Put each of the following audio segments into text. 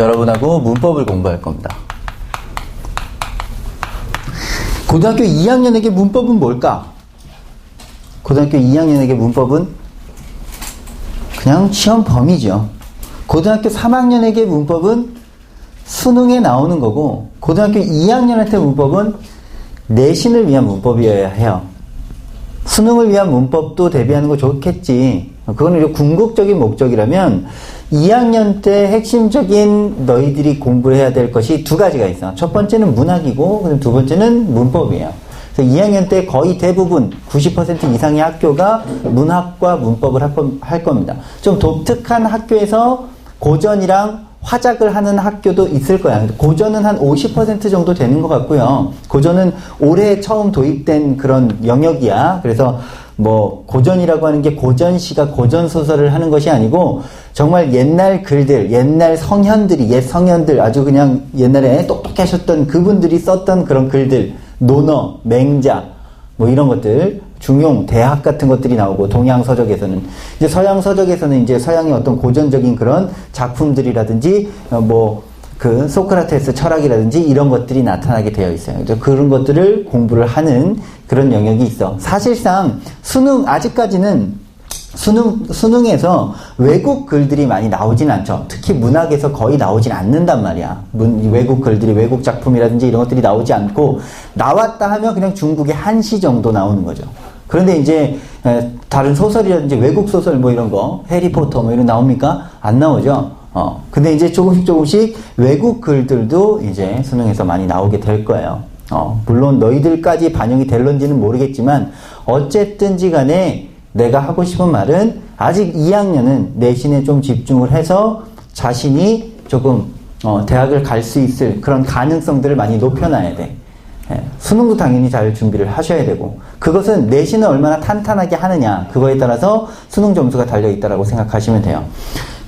여러분하고 문법을 공부할 겁니다. 고등학교 2학년에게 문법은 뭘까? 고등학교 2학년에게 문법은 그냥 시험 범위죠. 고등학교 3학년에게 문법은 수능에 나오는 거고, 고등학교 2학년한테 문법은 내신을 위한 문법이어야 해요. 수능을 위한 문법도 대비하는 거 좋겠지. 그거는 궁극적인 목적이라면 2학년 때 핵심적인 너희들이 공부해야 될 것이 두 가지가 있어. 첫 번째는 문학이고, 두 번째는 문법이에요. 그래서 2학년 때 거의 대부분 90% 이상의 학교가 문학과 문법을 할 겁니다. 좀 독특한 학교에서 고전이랑 화작을 하는 학교도 있을 거야. 고전은 한 50% 정도 되는 것 같고요. 고전은 올해 처음 도입된 그런 영역이야. 그래서 뭐 고전이라고 하는 게 고전시가 고전소설을 하는 것이 아니고 정말 옛날 글들, 옛날 성현들이, 옛 성현들, 아주 그냥 옛날에 똑똑하셨던 그분들이 썼던 그런 글들, 논어, 맹자, 뭐 이런 것들, 중용, 대학 같은 것들이 나오고, 동양 서적에서는. 이제 서양 서적에서는 이제 서양의 어떤 고전적인 그런 작품들이라든지, 그 소크라테스 철학이라든지 이런 것들이 나타나게 되어 있어요. 그래서 그런 것들을 공부를 하는 그런 영역이 있어. 사실상 아직까지는 수능에서 외국 글들이 많이 나오진 않죠. 특히 문학에서 거의 나오진 않는단 말이야. 외국 글들이, 외국 작품이라든지 이런 것들이 나오지 않고, 나왔다 하면 그냥 중국의 한시 정도 나오는 거죠. 그런데 이제 다른 소설이라든지 외국 소설 뭐 이런 거, 해리포터 뭐 이런 나옵니까? 안 나오죠. 근데 이제 조금씩 외국 글들도 이제 수능에서 많이 나오게 될 거예요. 물론 너희들까지 반영이 될런지는 모르겠지만, 어쨌든지 간에 내가 하고 싶은 말은, 아직 2학년은 내신에 좀 집중을 해서 자신이 조금 대학을 갈 수 있을 그런 가능성들을 많이 높여놔야 돼. 수능도 당연히 잘 준비를 하셔야 되고, 그것은 내신을 얼마나 탄탄하게 하느냐, 그거에 따라서 수능 점수가 달려있다라고 생각하시면 돼요.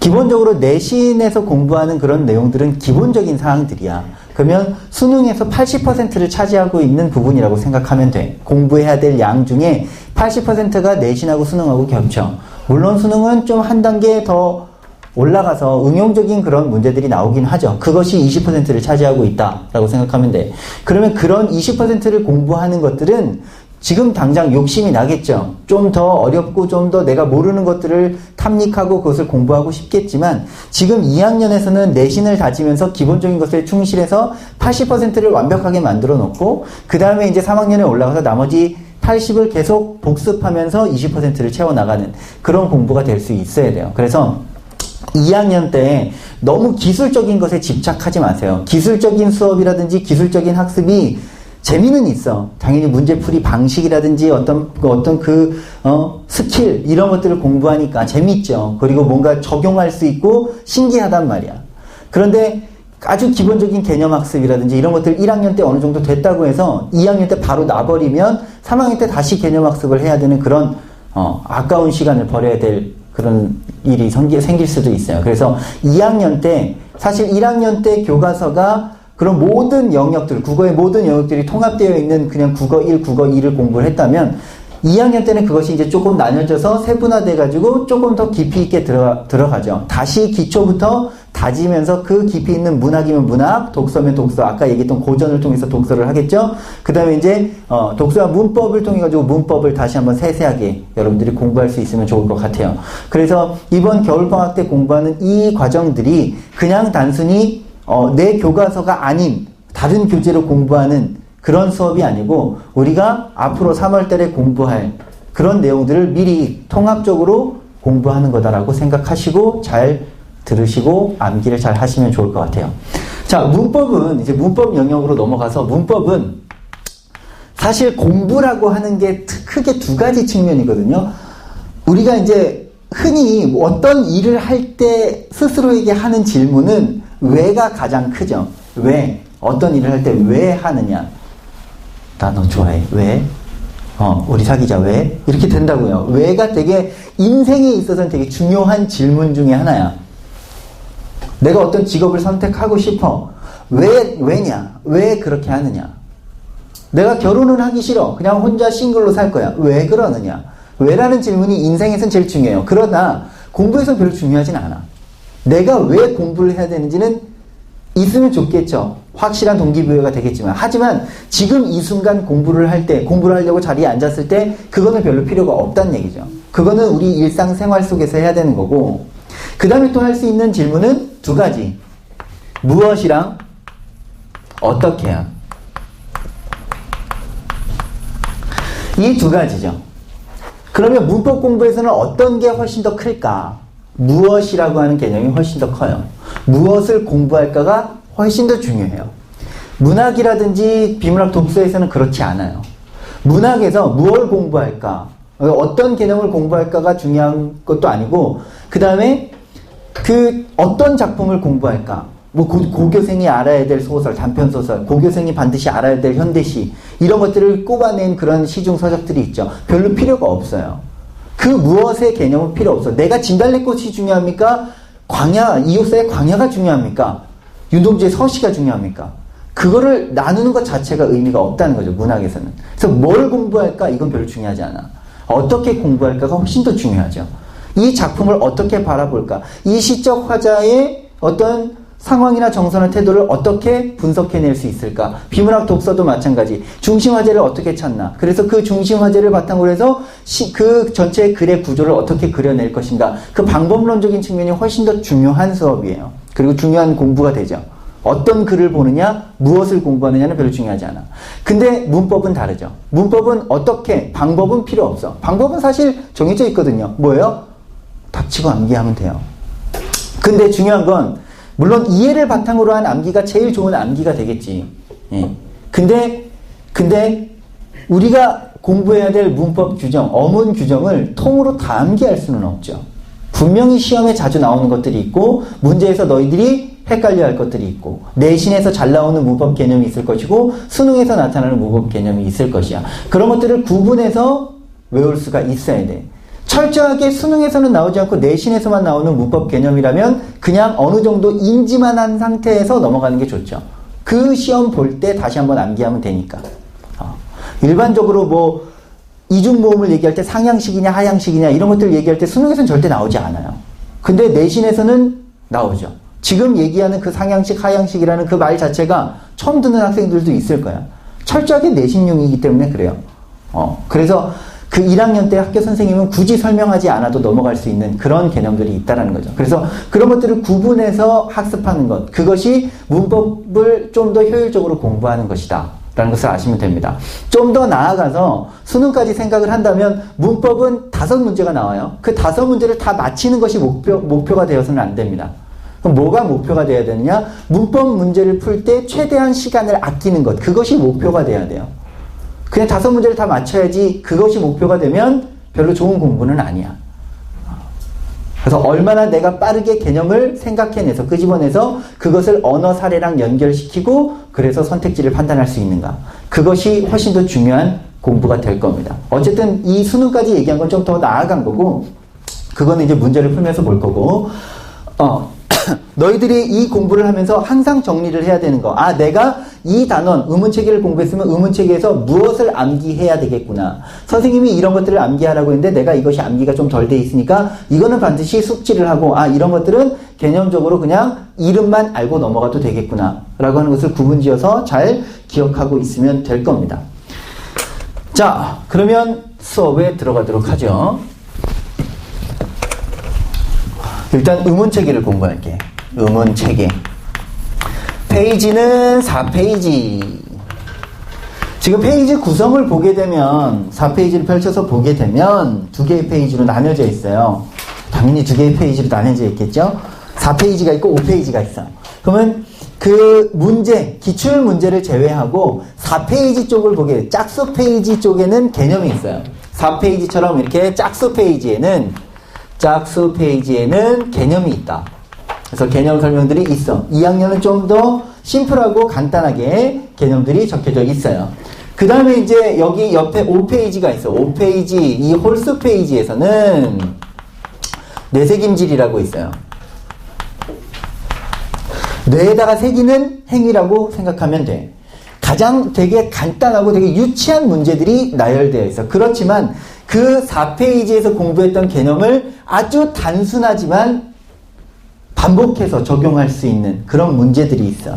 기본적으로 내신에서 공부하는 그런 내용들은 기본적인 사항들이야. 그러면 수능에서 80%를 차지하고 있는 부분이라고 생각하면 돼. 공부해야 될 양 중에 80%가 내신하고 수능하고 겹쳐. 물론 수능은 좀 한 단계 더 올라가서 응용적인 그런 문제들이 나오긴 하죠. 그것이 20%를 차지하고 있다라고 생각하면 돼. 그러면 그런 20%를 공부하는 것들은 지금 당장 욕심이 나겠죠. 좀 더 어렵고 좀 더 내가 모르는 것들을 탐닉하고 그것을 공부하고 싶겠지만, 지금 2학년에서는 내신을 다지면서 기본적인 것에 충실해서 80%를 완벽하게 만들어 놓고, 그 다음에 이제 3학년에 올라가서 나머지 80을 계속 복습하면서 20%를 채워나가는 그런 공부가 될 수 있어야 돼요. 그래서 2학년 때 너무 기술적인 것에 집착하지 마세요. 기술적인 수업이라든지 기술적인 학습이 재미는 있어. 당연히 문제풀이 방식이라든지 어떤 스킬, 이런 것들을 공부하니까 재밌죠. 그리고 뭔가 적용할 수 있고 신기하단 말이야. 그런데 아주 기본적인 개념학습이라든지 이런 것들 1학년 때 어느 정도 됐다고 해서 2학년 때 바로 놔버리면 3학년 때 다시 개념학습을 해야 되는 그런 아까운 시간을 버려야 될 그런 일이 생길 수도 있어요. 그래서 2학년 때, 사실 1학년 때 교과서가 그런 모든 영역들, 국어의 모든 영역들이 통합되어 있는 그냥 국어 1, 국어 2를 공부를 했다면, 2학년 때는 그것이 이제 조금 나뉘어져서 세분화돼가지고 조금 더 깊이 있게 들어가죠. 다시 기초부터 다지면서 그 깊이 있는 문학이면 문학, 독서면 독서, 아까 얘기했던 고전을 통해서 독서를 하겠죠. 그 다음에 이제 독서와 문법을 통해 가지고 문법을 다시 한번 세세하게 여러분들이 공부할 수 있으면 좋을 것 같아요. 그래서 이번 겨울방학 때 공부하는 이 과정들이 그냥 단순히 내 교과서가 아닌 다른 교재로 공부하는 그런 수업이 아니고, 우리가 앞으로 3월 달에 공부할 그런 내용들을 미리 통합적으로 공부하는 거다라고 생각하시고 잘 들으시고 암기를 잘 하시면 좋을 것 같아요. 자, 문법은 이제 문법 영역으로 넘어가서, 문법은 사실 공부라고 하는 게 크게 두 가지 측면이거든요. 우리가 이제 흔히 어떤 일을 할 때 스스로에게 하는 질문은 왜가 가장 크죠. 왜? 어떤 일을 할 때 왜 하느냐? 나 너 좋아해. 왜? 우리 사귀자. 왜? 이렇게 된다고요. 왜가 되게 인생에 있어서는 되게 중요한 질문 중에 하나야. 내가 어떤 직업을 선택하고 싶어. 왜냐? 왜 그렇게 하느냐? 내가 결혼은 하기 싫어. 그냥 혼자 싱글로 살 거야. 왜 그러느냐? 왜라는 질문이 인생에선 제일 중요해요. 그러나 공부에서는 별로 중요하진 않아. 내가 왜 공부를 해야 되는지는 있으면 좋겠죠. 확실한 동기부여가 되겠지만. 하지만 지금 이 순간 공부를 하려고 자리에 앉았을 때 그거는 별로 필요가 없다는 얘기죠. 그거는 우리 일상생활 속에서 해야 되는 거고, 그 다음에 또 할 수 있는 질문은 두 가지. 무엇이랑 어떻게야. 이 두 가지죠. 그러면 문법 공부에서는 어떤 게 훨씬 더 클까? 무엇이라고 하는 개념이 훨씬 더 커요. 무엇을 공부할까가 훨씬 더 중요해요. 문학이라든지 비문학 독서에서는 그렇지 않아요. 문학에서 무엇을 공부할까? 어떤 개념을 공부할까가 중요한 것도 아니고, 그 다음에 그 어떤 작품을 공부할까? 뭐 고교생이 알아야 될 소설, 단편소설, 고교생이 반드시 알아야 될 현대시, 이런 것들을 꼽아낸 그런 시중서적들이 있죠. 별로 필요가 없어요. 그 무엇의 개념은 필요 없어. 내가 진달래꽃이 중요합니까? 광야, 이웃사의 광야가 중요합니까? 윤동주의 서시가 중요합니까? 그거를 나누는 것 자체가 의미가 없다는 거죠, 문학에서는. 그래서 뭘 공부할까? 이건 별로 중요하지 않아. 어떻게 공부할까가 훨씬 더 중요하죠. 이 작품을 어떻게 바라볼까? 이 시적 화자의 어떤 상황이나 정서나 태도를 어떻게 분석해낼 수 있을까? 비문학 독서도 마찬가지. 중심 화제를 어떻게 찾나? 그래서 그 중심 화제를 바탕으로 해서 그 전체 글의 구조를 어떻게 그려낼 것인가? 그 방법론적인 측면이 훨씬 더 중요한 수업이에요. 그리고 중요한 공부가 되죠. 어떤 글을 보느냐, 무엇을 공부하느냐는 별로 중요하지 않아. 근데 문법은 다르죠. 문법은 어떻게, 방법은 필요 없어. 방법은 사실 정해져 있거든요. 뭐예요? 닥치고 암기하면 돼요. 근데 중요한 건 물론 이해를 바탕으로 한 암기가 제일 좋은 암기가 되겠지. 예. 근데 우리가 공부해야 될 문법 규정, 어문 규정을 통으로 다 암기할 수는 없죠. 분명히 시험에 자주 나오는 것들이 있고, 문제에서 너희들이 헷갈려 할 것들이 있고, 내신에서 잘 나오는 문법 개념이 있을 것이고, 수능에서 나타나는 문법 개념이 있을 것이야. 그런 것들을 구분해서 외울 수가 있어야 돼. 철저하게 수능에서는 나오지 않고 내신에서만 나오는 문법 개념이라면 그냥 어느 정도 인지만 한 상태에서 넘어가는 게 좋죠. 그 시험 볼 때 다시 한번 암기하면 되니까. 일반적으로 뭐 이중모음을 얘기할 때 상향식이냐 하향식이냐 이런 것들 얘기할 때 수능에서는 절대 나오지 않아요. 근데 내신에서는 나오죠. 지금 얘기하는 그 상향식 하향식이라는 그 말 자체가 처음 듣는 학생들도 있을 거야. 철저하게 내신용이기 때문에 그래요. 그래서 그 1학년 때 학교 선생님은 굳이 설명하지 않아도 넘어갈 수 있는 그런 개념들이 있다는 거죠. 그래서 그런 것들을 구분해서 학습하는 것, 그것이 문법을 좀 더 효율적으로 공부하는 것이다 라는 것을 아시면 됩니다. 좀 더 나아가서 수능까지 생각을 한다면 문법은 5문제가 나와요. 그 5문제를 다 맞히는 것이 목표가 되어서는 안 됩니다. 그럼 뭐가 목표가 돼야 되느냐? 문법 문제를 풀 때 최대한 시간을 아끼는 것, 그것이 목표가 돼야 돼요. 그냥 5문제를 다 맞춰야지 그것이 목표가 되면 별로 좋은 공부는 아니야. 그래서 얼마나 내가 빠르게 개념을 생각해내서 끄집어내서 그것을 언어 사례랑 연결시키고 그래서 선택지를 판단할 수 있는가. 그것이 훨씬 더 중요한 공부가 될 겁니다. 어쨌든 이 수능까지 얘기한 건 좀 더 나아간 거고, 그거는 이제 문제를 풀면서 볼 거고, 너희들이 이 공부를 하면서 항상 정리를 해야 되는 거. 아, 내가 이 단원, 의문체계를 공부했으면 의문체계에서 무엇을 암기해야 되겠구나. 선생님이 이런 것들을 암기하라고 했는데 내가 이것이 암기가 좀 덜 돼 있으니까 이거는 반드시 숙지를 하고, 아, 이런 것들은 개념적으로 그냥 이름만 알고 넘어가도 되겠구나 라고 하는 것을 구분지어서 잘 기억하고 있으면 될 겁니다. 자, 그러면 수업에 들어가도록 하죠. 일단 의문체계를 공부할게. 의문체계. 페이지는 4페이지. 지금 페이지 구성을 보게 되면 4페이지를 펼쳐서 보게 되면 2개의 페이지로 나눠져 있어요. 당연히 2개의 페이지로 나눠져 있겠죠. 4페이지가 있고 5페이지가 있어요. 그러면 그 문제, 기출 문제를 제외하고 4페이지 쪽을 보게 돼요. 짝수 페이지 쪽에는 개념이 있어요. 4페이지처럼 이렇게 짝수 페이지에는 개념이 있다. 그래서 개념 설명들이 있어. 2학년은 좀 더 심플하고 간단하게 개념들이 적혀져 있어요. 그 다음에 이제 여기 옆에 5페이지가 있어. 5페이지, 이 홀수 페이지에서는 뇌새김질이라고 있어요. 뇌에다가 새기는 행위라고 생각하면 돼. 가장 되게 간단하고 되게 유치한 문제들이 나열되어 있어. 그렇지만 그 4페이지에서 공부했던 개념을 아주 단순하지만 반복해서 적용할 수 있는 그런 문제들이 있어.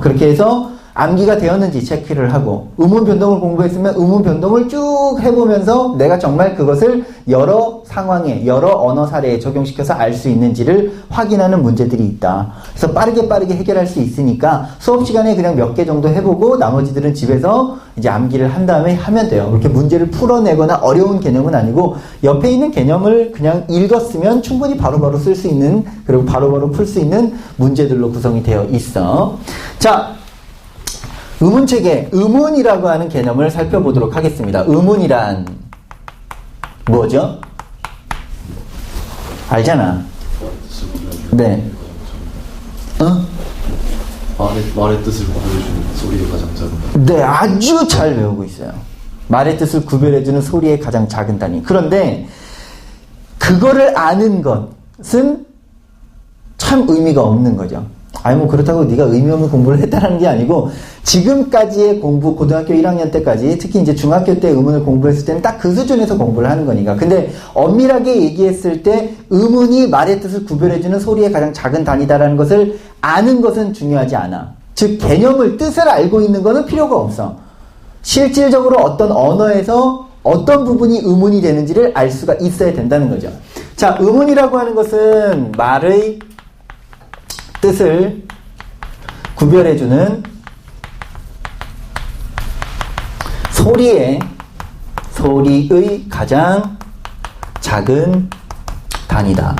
그렇게 해서 암기가 되었는지 체크를 하고, 의문 변동을 공부했으면 의문 변동을 쭉 해보면서 내가 정말 그것을 여러 상황에, 여러 언어 사례에 적용시켜서 알 수 있는지를 확인하는 문제들이 있다. 그래서 빠르게 해결할 수 있으니까 수업 시간에 그냥 몇 개 정도 해보고 나머지들은 집에서 이제 암기를 한 다음에 하면 돼요. 그렇게 문제를 풀어내거나 어려운 개념은 아니고, 옆에 있는 개념을 그냥 읽었으면 충분히 바로바로 쓸 수 있는, 그리고 바로바로 풀 수 있는 문제들로 구성이 되어 있어. 자, 의문체계, 의문이라고 하는 개념을 살펴보도록 하겠습니다. 의문이란 뭐죠? 알잖아. 네. 말의 뜻을 구별해주는 소리의 가장 작은 단위. 네, 아주 잘 외우고 있어요. 말의 뜻을 구별해주는 소리의 가장 작은 단위. 그런데 그거를 아는 것은 참 의미가 없는 거죠. 아니 뭐 그렇다고 네가 의미 없는 공부를 했다는 게 아니고, 지금까지의 공부, 고등학교 1학년 때까지, 특히 이제 중학교 때 의문을 공부했을 때는 딱 그 수준에서 공부를 하는 거니까. 근데 엄밀하게 얘기했을 때 의문이 말의 뜻을 구별해주는 소리의 가장 작은 단위다라는 것을 아는 것은 중요하지 않아. 즉 개념을, 뜻을 알고 있는 것은 필요가 없어. 실질적으로 어떤 언어에서 어떤 부분이 의문이 되는지를 알 수가 있어야 된다는 거죠. 자, 의문이라고 하는 것은 말의 뜻을 구별해주는 소리의 가장 작은 단위다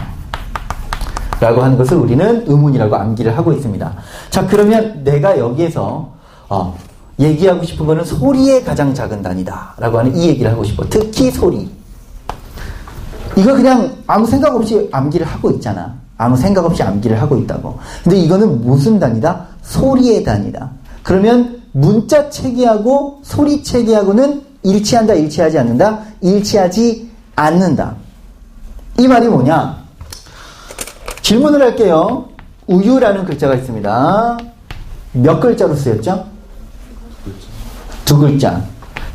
라고 하는 것을 우리는 의문이라고 암기를 하고 있습니다. 자, 그러면 내가 여기에서 얘기하고 싶은 거는 소리의 가장 작은 단위다 라고 하는 이 얘기를 하고 싶어. 특히 소리. 이거 그냥 아무 생각 없이 암기를 하고 있잖아. 아무 생각 없이 암기를 하고 있다고. 근데 이거는 무슨 단위다? 소리의 단위다. 그러면 문자 체계하고 소리 체계하고는 일치한다, 일치하지 않는다? 일치하지 않는다. 이 말이 뭐냐? 질문을 할게요. 우유라는 글자가 있습니다. 몇 글자로 쓰였죠? 두 글자.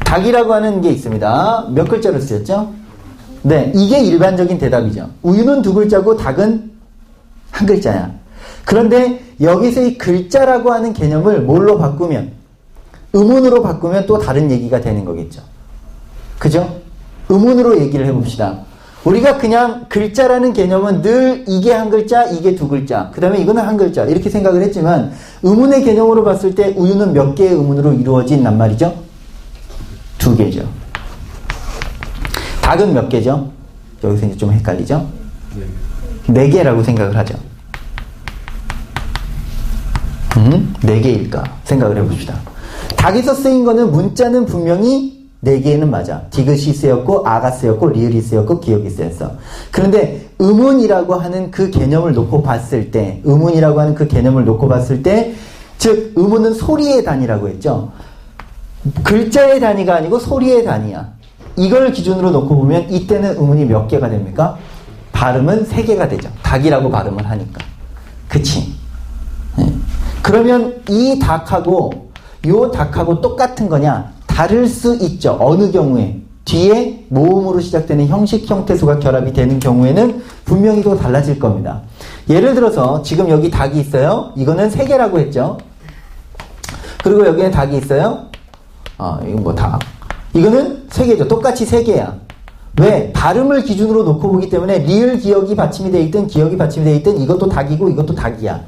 닭이라고 하는 게 있습니다. 몇 글자로 쓰였죠? 네, 이게 일반적인 대답이죠. 우유는 두 글자고 닭은 한 글자야. 그런데 여기서 이 글자라고 하는 개념을 뭘로 바꾸면, 의문으로 바꾸면 또 다른 얘기가 되는 거겠죠. 그죠? 의문으로 얘기를 해봅시다. 우리가 그냥 글자라는 개념은 늘 이게 한 글자, 이게 두 글자, 그 다음에 이거는 한 글자 이렇게 생각을 했지만, 의문의 개념으로 봤을 때 우유는 몇 개의 의문으로 이루어진단 말이죠? 두 개죠. 닭은 몇 개죠? 여기서 이제 좀 헷갈리죠? 네 개라고 생각을 하죠. 4개일까 생각을 해봅시다. 닭에서 쓰인 거는 문자는 분명히 4개는 맞아. 디귿이 쓰였고 아가 쓰였고 리을이 쓰였고 기역이 쓰였어. 그런데 의문이라고 하는 그 개념을 놓고 봤을 때, 의문이라고 하는 그 개념을 놓고 봤을 때, 즉 의문은 소리의 단위라고 했죠. 글자의 단위가 아니고 소리의 단위야. 이걸 기준으로 놓고 보면 이때는 의문이 몇 개가 됩니까? 발음은 3개가 되죠. 닭이라고 발음을 하니까. 그치? 네. 그러면 이 닭하고 요 닭하고 똑같은 거냐? 다를 수 있죠. 어느 경우에? 뒤에 모음으로 시작되는 형식, 형태수가 결합이 되는 경우에는 분명히 또 달라질 겁니다. 예를 들어서 지금 여기 닭이 있어요. 이거는 3개라고 했죠. 그리고 여기에 닭이 있어요. 이건 뭐 닭. 이거는 3개죠. 똑같이 3개야. 왜? 발음을 기준으로 놓고 보기 때문에 리을 기역이 받침이 돼 있든 기역이 받침이 돼 있든 이것도 닭이고 이것도 닭이야.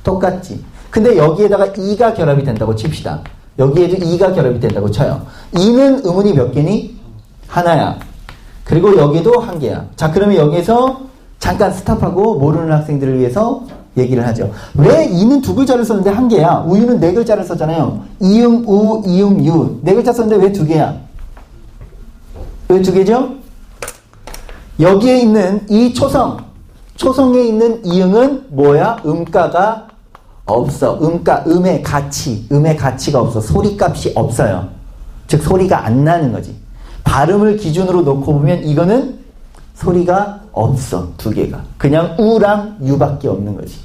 똑같지. 근데 여기에다가 이가 결합이 된다고 칩시다. 여기에도 이가 결합이 된다고 쳐요. 이는 의문이 몇 개니? 하나야. 그리고 여기도 한 개야. 자, 그러면 여기에서 잠깐 스탑하고 모르는 학생들을 위해서 얘기를 하죠. 왜 이는 2글자를 썼는데 한 개야? 우유는 4글자를 썼잖아요. 이응, 우, 이응, 유. 4글자 썼는데 왜 2개야? 왜 2개죠? 여기에 있는 이 초성에 있는 이응은 뭐야? 음가가 없어. 음의 가치가 없어. 소리값이 없어요. 즉 소리가 안 나는 거지. 발음을 기준으로 놓고 보면 이거는 소리가 없어. 2개가. 그냥 우랑 유밖에 없는 거지.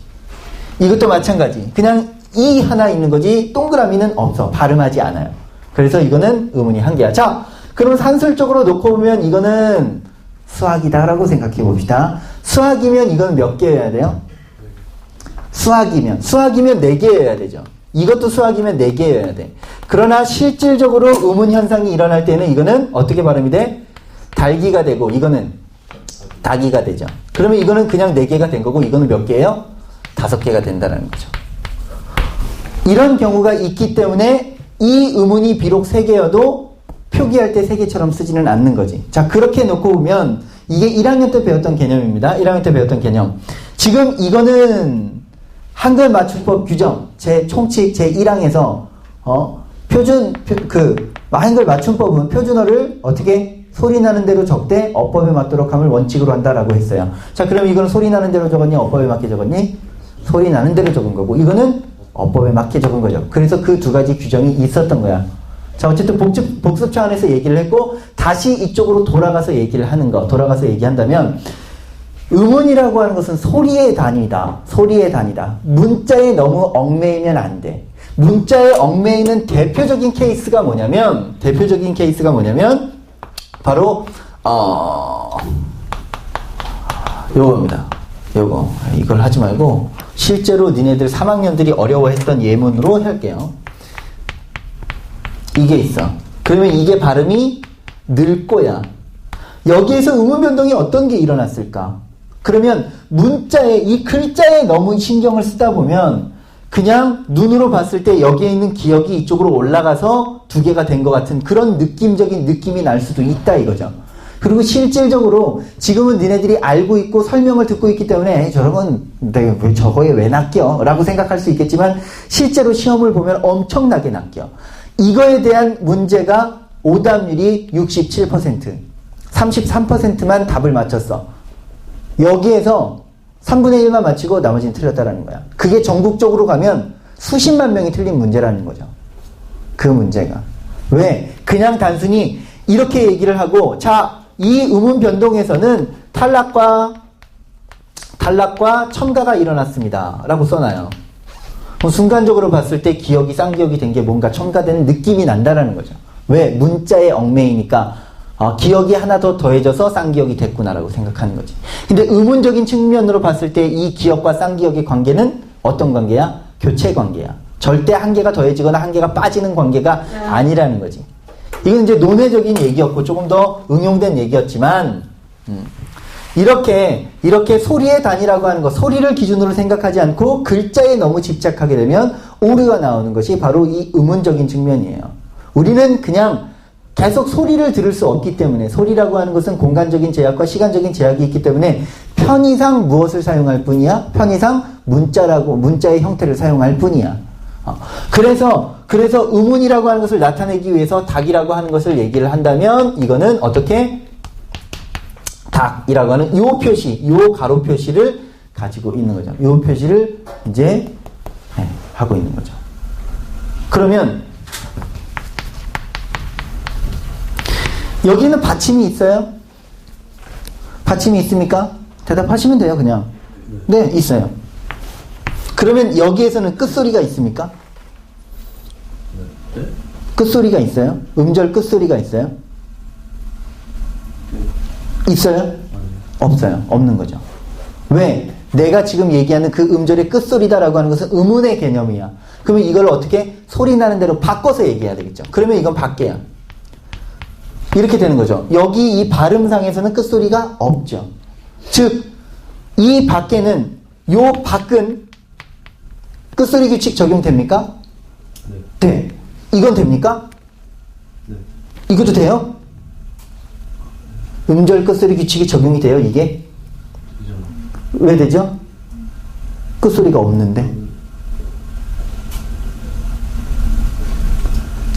이것도 마찬가지. 그냥 이 하나 있는 거지 동그라미는 없어. 발음하지 않아요. 그래서 이거는 의문이 1개야. 자, 그럼 산술적으로 놓고 보면 이거는 수학이다라고 생각해 봅시다. 수학이면 이건 몇 개여야 돼요? 수학이면 4개여야 되죠. 이것도 수학이면 4개여야 돼. 그러나 실질적으로 의문 현상이 일어날 때는 이거는 어떻게 발음이 돼? 달기가 되고 이거는 다기가 되죠. 그러면 이거는 그냥 4개가 된 거고 이거는 몇 개예요? 5개가 된다는 거죠. 이런 경우가 있기 때문에 이 의문이 비록 3개여도 표기할 때 3개처럼 쓰지는 않는 거지. 자, 그렇게 놓고 보면 이게 1학년 때 배웠던 개념입니다. 1학년 때 배웠던 개념. 지금 이거는 한글 맞춤법 규정 총칙 제1항에서 한글 맞춤법은 표준어를 어떻게 소리 나는 대로 적되 어법에 맞도록 함을 원칙으로 한다라고 했어요. 자, 그럼 이거는 소리 나는 대로 적었니? 어법에 맞게 적었니? 소리 나는 대로 적은 거고 이거는 어법에 맞게 적은 거죠. 그래서 그 2가지 규정이 있었던 거야. 자, 어쨌든 복습 차원에서 얘기를 했고 다시 이쪽으로 돌아가서 얘기를 하는 거. 돌아가서 얘기한다면 음운이라고 하는 것은 소리의 단위다. 소리의 단위다. 문자에 너무 얽매이면 안 돼. 문자에 얽매이는 대표적인 케이스가 뭐냐면 바로 요겁니다. 이걸 하지 말고 실제로 니네들 3학년들이 어려워했던 예문으로 할게요. 이게 있어. 그러면 이게 발음이 늙고야. 여기에서 의문 변동이 어떤 게 일어났을까? 그러면 문자에 이 글자에 너무 신경을 쓰다 보면 그냥 눈으로 봤을 때 여기에 있는 기억이 이쪽으로 올라가서 2개가 된 것 같은 그런 느낌적인 느낌이 날 수도 있다 이거죠. 그리고 실질적으로 지금은 니네들이 알고 있고 설명을 듣고 있기 때문에 저러면 내가 저거에 왜 낚여? 라고 생각할 수 있겠지만 실제로 시험을 보면 엄청나게 낚여. 이거에 대한 문제가 오답률이 67%, 33%만 답을 맞췄어. 여기에서 3분의 1만 맞히고 나머지는 틀렸다라는 거야. 그게 전국적으로 가면 수십만 명이 틀린 문제라는 거죠. 그 문제가. 왜? 그냥 단순히 이렇게 얘기를 하고 자, 이 의문 변동에서는 탈락과 첨가가 일어났습니다. 라고 써놔요. 순간적으로 봤을 때 기억이 쌍기억이 된 게 뭔가 첨가되는 느낌이 난다라는 거죠. 왜? 문자에 얽매이니까 기억이 하나 더 더해져서 쌍기억이 됐구나라고 생각하는 거지. 근데 의문적인 측면으로 봤을 때 이 기억과 쌍기억의 관계는 어떤 관계야? 교체 관계야. 절대 한 개가 더해지거나 한 개가 빠지는 관계가 아니라는 거지. 이건 이제 논외적인 얘기였고 조금 더 응용된 얘기였지만 이렇게 소리의 단위라고 하는 거, 소리를 기준으로 생각하지 않고 글자에 너무 집착하게 되면 오류가 나오는 것이 바로 이 의문적인 측면이에요. 우리는 그냥 계속 소리를 들을 수 없기 때문에 소리라고 하는 것은 공간적인 제약과 시간적인 제약이 있기 때문에 편의상 무엇을 사용할 뿐이야? 편의상 문자의 형태를 사용할 뿐이야. 그래서 의문이라고 하는 것을 나타내기 위해서 닭이라고 하는 것을 얘기를 한다면 이거는 어떻게? 닭이라고 하는 요 표시, 요 가로 표시를 가지고 있는 거죠. 요 표시를 이제 하고 있는 거죠. 그러면 여기는 받침이 있어요? 받침이 있습니까? 대답하시면 돼요, 그냥. 네, 있어요. 그러면 여기에서는 끝소리가 있습니까? 네? 끝소리가 있어요? 음절 끝소리가 있어요? 있어요? 없어요. 없는 거죠. 왜? 내가 지금 얘기하는 그 음절의 끝소리다라고 하는 것은 의문의 개념이야. 그러면 이걸 어떻게 소리 나는 대로 바꿔서 얘기해야 되겠죠. 그러면 이건 밖에야. 이렇게 되는 거죠. 여기 이 발음상에서는 끝소리가 없죠. 즉, 이 밖에는 요 밖은 끝소리 규칙 적용됩니까? 네. 네. 이건 됩니까? 네. 이것도 돼요? 음절 끝소리 규칙이 적용이 돼요, 이게? 그죠. 왜 되죠? 끝소리가 없는데.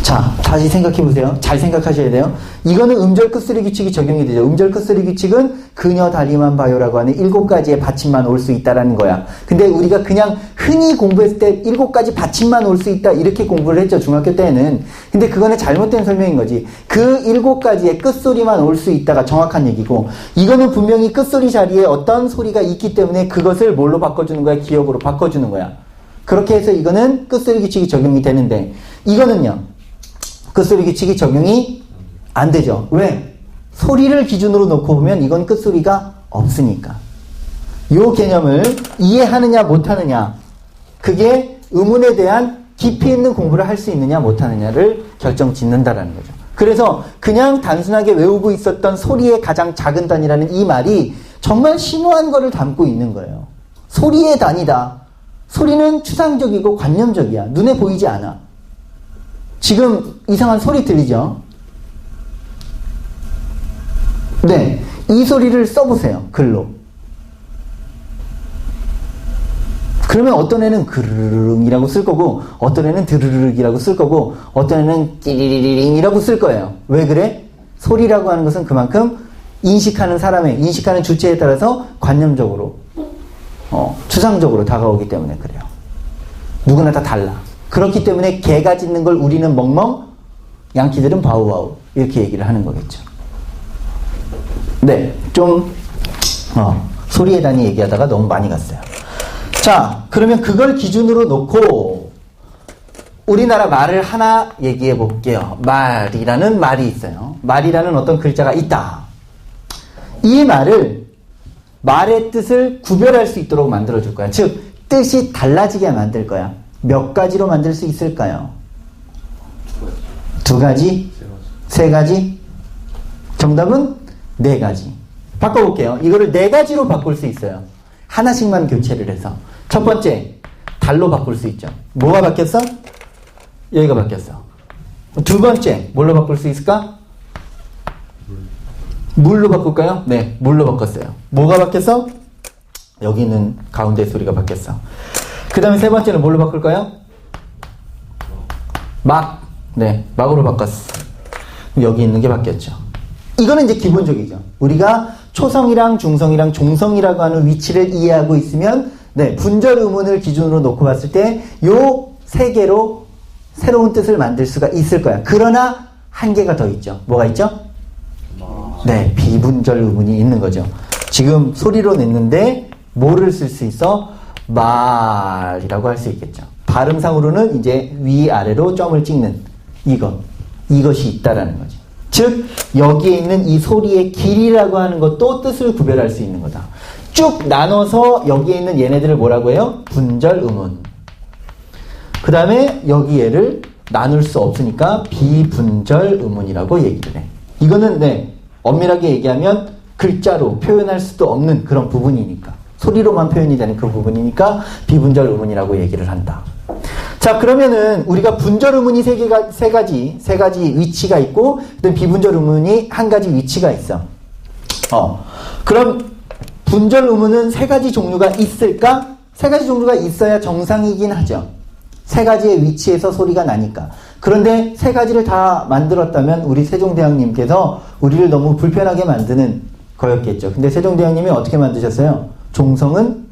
자, 다시 생각해 보세요. 잘 생각하셔야 돼요. 이거는 음절 끝소리 규칙이 적용이 되죠. 음절 끝소리 규칙은 그녀 다리만 봐요라고 하는 7가지의 받침만 올 수 있다라는 거야. 근데 우리가 그냥 흔히 공부했을 때 7가지 받침만 올 수 있다 이렇게 공부를 했죠. 중학교 때는. 근데 그거는 잘못된 설명인 거지. 그 7가지의 끝소리만 올 수 있다가 정확한 얘기고 이거는 분명히 끝소리 자리에 어떤 소리가 있기 때문에 그것을 뭘로 바꿔주는 거야? 기억으로 바꿔주는 거야. 그렇게 해서 이거는 끝소리 규칙이 적용이 되는데 이거는요. 끝소리 규칙이 적용이 안 되죠. 왜? 소리를 기준으로 놓고 보면 이건 끝소리가 없으니까. 요 개념을 이해하느냐 못하느냐 그게 음운에 대한 깊이 있는 공부를 할 수 있느냐 못하느냐를 결정짓는다라는 거죠. 그래서 그냥 단순하게 외우고 있었던 소리의 가장 작은 단위라는 이 말이 정말 심오한 거를 담고 있는 거예요. 소리의 단위다. 소리는 추상적이고 관념적이야. 눈에 보이지 않아. 지금 이상한 소리 들리죠? 네. 이 소리를 써보세요. 글로. 그러면 어떤 애는 그르르릉이라고 쓸 거고 어떤 애는 드르르륵이라고 쓸 거고 어떤 애는 끼리리링이라고 쓸 거예요. 왜 그래? 소리라고 하는 것은 그만큼 인식하는 사람의 인식하는 주체에 따라서 관념적으로 추상적으로 다가오기 때문에 그래요. 누구나 다 달라. 그렇기 때문에 개가 짖는 걸 우리는 멍멍, 양키들은 바우바우 이렇게 얘기를 하는 거겠죠. 네, 좀 소리에 단위 얘기하다가 너무 많이 갔어요. 자, 그러면 그걸 기준으로 놓고 우리나라 말을 하나 얘기해 볼게요. 말이라는 말이 있어요. 말이라는 어떤 글자가 있다. 이 말을 말의 뜻을 구별할 수 있도록 만들어줄 거야. 즉, 뜻이 달라지게 만들 거야. 몇 가지로 만들 수 있을까요? 2가지? 3가지? 정답은 4가지. 바꿔볼게요. 이거를 4가지로 바꿀 수 있어요. 하나씩만 교체를 해서. 첫 번째, 달로 바꿀 수 있죠. 뭐가 바뀌었어? 여기가 바뀌었어. 2번째, 뭘로 바꿀 수 있을까? 물로 바꿀까요? 네, 물로 바꿨어요. 뭐가 바뀌었어? 여기 있는 가운데 소리가 바뀌었어. 그 다음에 3번째는 뭘로 바꿀까요? 막. 네, 막으로 바꿨어. 여기 있는 게 바뀌었죠. 이거는 이제 기본적이죠. 우리가 초성이랑 중성이랑 종성이라고 하는 위치를 이해하고 있으면 네, 분절 음운을 기준으로 놓고 봤을 때 요 3개로 새로운 뜻을 만들 수가 있을 거야. 그러나 한 개가 더 있죠. 뭐가 있죠? 네, 비분절 음운이 있는 거죠. 지금 소리로 냈는데 뭐를 쓸 수 있어? 말이라고 할 수 있겠죠. 발음상으로는 이제 위아래로 점을 찍는 이것이 있다라는 거죠. 즉 여기에 있는 이 소리의 길이라고 하는 것도 뜻을 구별할 수 있는 거다. 쭉 나눠서 여기에 있는 얘네들을 뭐라고 해요? 분절 음운. 그 다음에 여기 얘를 나눌 수 없으니까 비분절 음운이라고 얘기를 해. 이거는 네, 엄밀하게 얘기하면 글자로 표현할 수도 없는 그런 부분이니까, 소리로만 표현이 되는 그 부분이니까 비분절 음운이라고 얘기를 한다. 자, 그러면은 우리가 분절 음운이 세 가지 위치가 있고, 그다음 비분절 음운이 한 가지 위치가 있어. 그럼 분절 음운은 3가지 종류가 있을까? 3가지 종류가 있어야 정상이긴 하죠. 3가지의 위치에서 소리가 나니까. 그런데 3가지를 다 만들었다면 우리 세종대왕님께서 우리를 너무 불편하게 만드는 거였겠죠. 근데 세종대왕님이 어떻게 만드셨어요? 종성은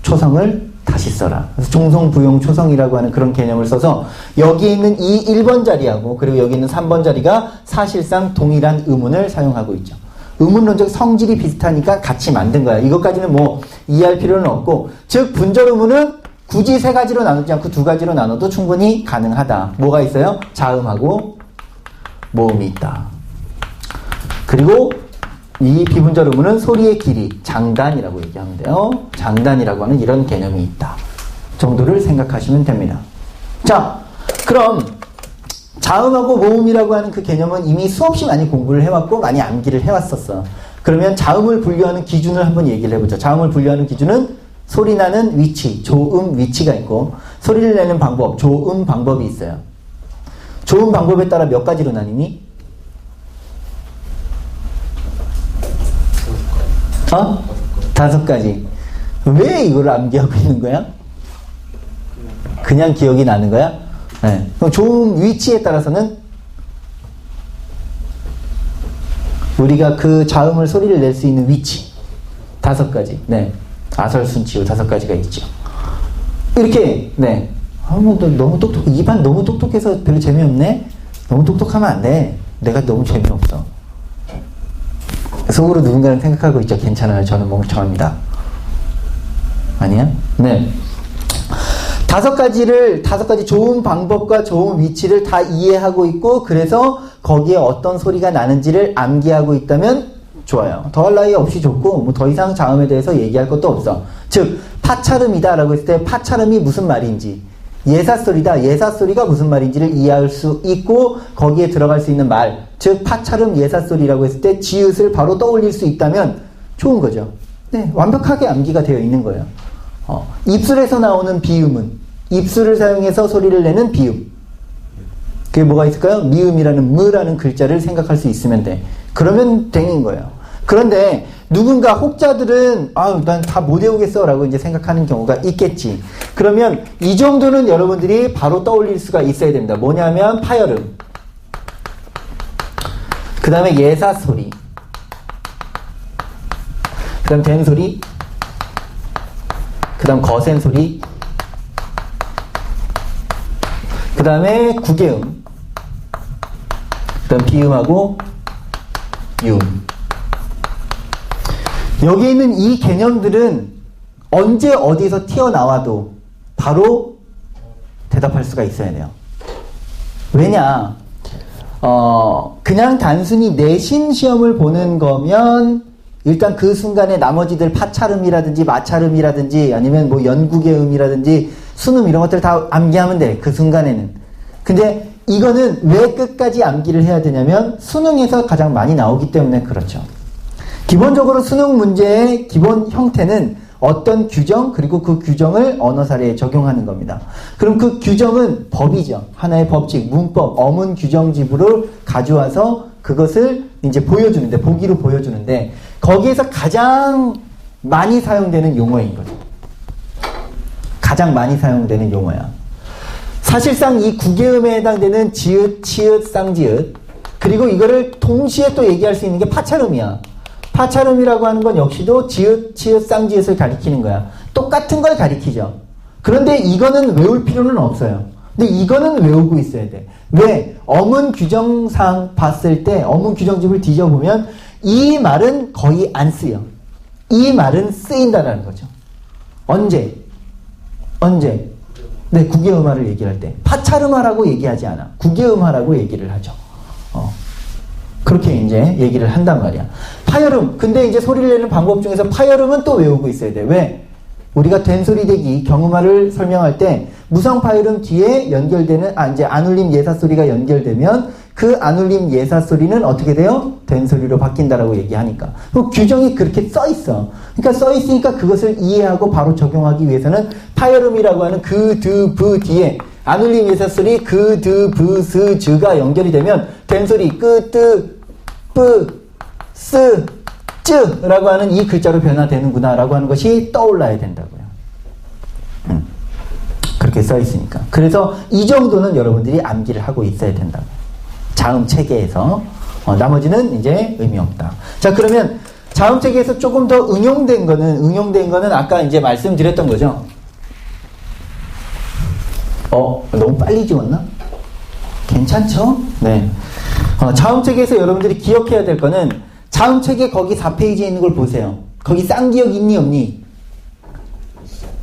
초성을 다시 써라. 그래서 종성, 부용, 초성이라고 하는 그런 개념을 써서 여기에 있는 이 1번 자리하고 그리고 여기 있는 3번 자리가 사실상 동일한 음운을 사용하고 있죠. 음운론적 성질이 비슷하니까 같이 만든 거야. 이것까지는 뭐 이해할 필요는 없고, 즉 분절 음운은 굳이 3가지로 나누지 않고 2가지로 나눠도 충분히 가능하다. 뭐가 있어요? 자음하고 모음이 있다. 그리고 이 비분절 음운은 소리의 길이, 장단이라고 얘기하면 돼요. 장단이라고 하는 이런 개념이 있다 정도를 생각하시면 됩니다. 자, 그럼 자음하고 모음이라고 하는 그 개념은 이미 수없이 많이 공부를 해왔고 많이 암기를 해왔었어. 그러면 자음을 분류하는 기준을 한번 얘기를 해보죠. 자음을 분류하는 기준은 소리 나는 위치, 조음 위치가 있고, 소리를 내는 방법, 조음 방법이 있어요. 조음 방법에 따라 몇 가지로 나뉘니? 5가지. 왜 이걸 암기하고 있는 거야? 그냥 기억이 나는 거야? 네. 그럼 조음 위치에 따라서는 우리가 그 자음을 소리를 낼 수 있는 위치 5가지. 네. 아설순치요 5가지가 있죠. 이렇게 네. 너무 똑똑. 입안 너무 똑똑해서 별로 재미없네. 너무 똑똑하면 안 돼. 내가 너무 재미없어. 속으로 누군가는 생각하고 있죠. 괜찮아요. 저는 멍청합니다. 아니야? 네. 5가지 좋은 방법과 좋은 위치를 다 이해하고 있고, 그래서 거기에 어떤 소리가 나는지를 암기하고 있다면 좋아요. 더할 나위 없이 좋고 뭐 더 이상 자음에 대해서 얘기할 것도 없어. 즉 파차름이다라고 했을 때 파차름이 무슨 말인지, 예사소리다, 예사소리가 무슨 말인지를 이해할 수 있고 거기에 들어갈 수 있는 말, 즉 파차름 예사소리라고 했을 때 지읒을 바로 떠올릴 수 있다면 좋은 거죠. 네, 완벽하게 암기가 되어 있는 거예요. 입술에서 나오는 비음은, 입술을 사용해서 소리를 내는 비음, 그게 뭐가 있을까요? 미음이라는 무라는 글자를 생각할 수 있으면 돼. 그러면 되는 거예요. 그런데 누군가 혹자들은 난 다 못 외우겠어 라고 이제 생각하는 경우가 있겠지. 그러면 이 정도는 여러분들이 바로 떠올릴 수가 있어야 됩니다. 뭐냐면 파열음, 그 다음에 예사소리, 그 다음 된소리, 그 다음 거센소리, 그 다음에 구개음, 그 다음 비음하고 유음. 여기 있는 이 개념들은 언제 어디서 튀어나와도 바로 대답할 수가 있어야 돼요. 왜냐? 그냥 단순히 내신 시험을 보는 거면 일단 그 순간에 나머지들 파차름이라든지 마차름이라든지 아니면 뭐 연구개음이라든지 순음 이런 것들 다 암기하면 돼. 그 순간에는. 근데 이거는 왜 끝까지 암기를 해야 되냐면 수능에서 가장 많이 나오기 때문에 그렇죠. 기본적으로 수능 문제의 기본 형태는 어떤 규정, 그리고 그 규정을 언어 사례에 적용하는 겁니다. 그럼 그 규정은 법이죠. 하나의 법칙, 문법, 어문 규정집으로 가져와서 그것을 이제 보여주는데, 보기로 보여주는데, 거기에서 가장 많이 사용되는 용어인 거죠. 가장 많이 사용되는 용어야. 사실상 이 구개음에 해당되는 지읒, 치읒, 쌍지읒, 그리고 이거를 동시에 또 얘기할 수 있는 게 파차름이야. 파차름이라고 하는 건 역시도 지읒, 치읒, 쌍지읒을 가리키는 거야. 똑같은 걸 가리키죠. 그런데 이거는 외울 필요는 없어요. 근데 이거는 외우고 있어야 돼. 왜? 어문 규정상 봤을 때 어문 규정집을 뒤져보면 이 말은 거의 안 쓰여. 이 말은 쓰인다라는 거죠. 언제? 네, 구개음화를 얘기할 때. 파차름화라고 얘기하지 않아. 구개음화라고 얘기를 하죠. 그렇게 이제 얘기를 한단 말이야. 파열음. 근데 이제 소리를 내는 방법 중에서 파열음은 또 외우고 있어야 돼. 왜? 우리가 된소리 대기, 경음화를 설명할 때 무성 파열음 뒤에 연결되는, 이제 안울림 예사소리가 연결되면 그 안울림 예사소리는 어떻게 돼요? 된소리로 바뀐다라고 얘기하니까. 그 규정이 그렇게 써 있어. 그러니까 써 있으니까 그것을 이해하고 바로 적용하기 위해서는 파열음이라고 하는 그, 드, 브 뒤에 안울림 예사소리 그, 드, 브, 스, 즈가 연결이 되면 된소리 끄, 뜨, 뿌, 스, 쯔라고 하는 이 글자로 변화되는구나 라고 하는 것이 떠올라야 된다고요. 그렇게 써 있으니까. 그래서 이 정도는 여러분들이 암기를 하고 있어야 된다고. 자음 체계에서. 나머지는 이제 의미 없다. 자, 그러면 자음 체계에서 조금 더 응용된 거는 아까 이제 말씀드렸던 거죠. 너무 빨리 지웠나? 괜찮죠? 네. 자음 체계에서 여러분들이 기억해야 될 거는 자음 체계 거기 4페이지에 있는 걸 보세요. 거기 쌍기역 있니 없니?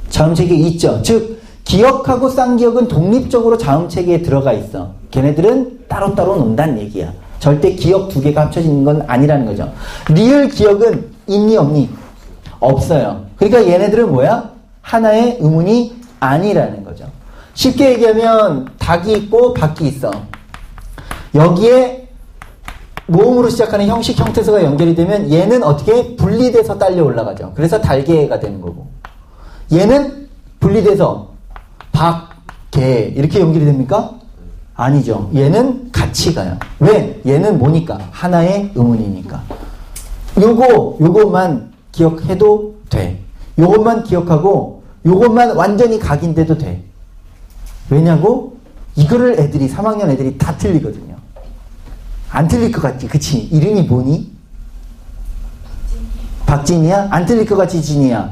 자음 체계 있죠. 즉 기억하고 쌍기역은 독립적으로 자음 체계에 들어가 있어. 걔네들은 따로따로 논다는 얘기야. 절대 기억 두 개가 합쳐지는 건 아니라는 거죠. 리을 기억은 있니 없니? 없어요. 그러니까 얘네들은 뭐야? 하나의 의문이 아니라는 거죠. 쉽게 얘기하면 닭이 있고 박이 있어. 여기에 모음으로 시작하는 형식 형태소가 연결이 되면 얘는 어떻게 분리돼서 딸려 올라가죠. 그래서 달개가 되는 거고, 얘는 분리돼서 박, 개 이렇게 연결이 됩니까? 아니죠. 얘는 같이 가요. 왜? 얘는 뭐니까? 하나의 의문이니까. 요것만 기억해도 돼. 요것만 기억하고 요것만 완전히 각인돼도 돼. 왜냐고? 이거를 3학년 애들이 다 틀리거든요. 안 틀릴 것 같지? 그치? 이름이 뭐니? 박진이야? 안 틀릴 것 같지, 진이야?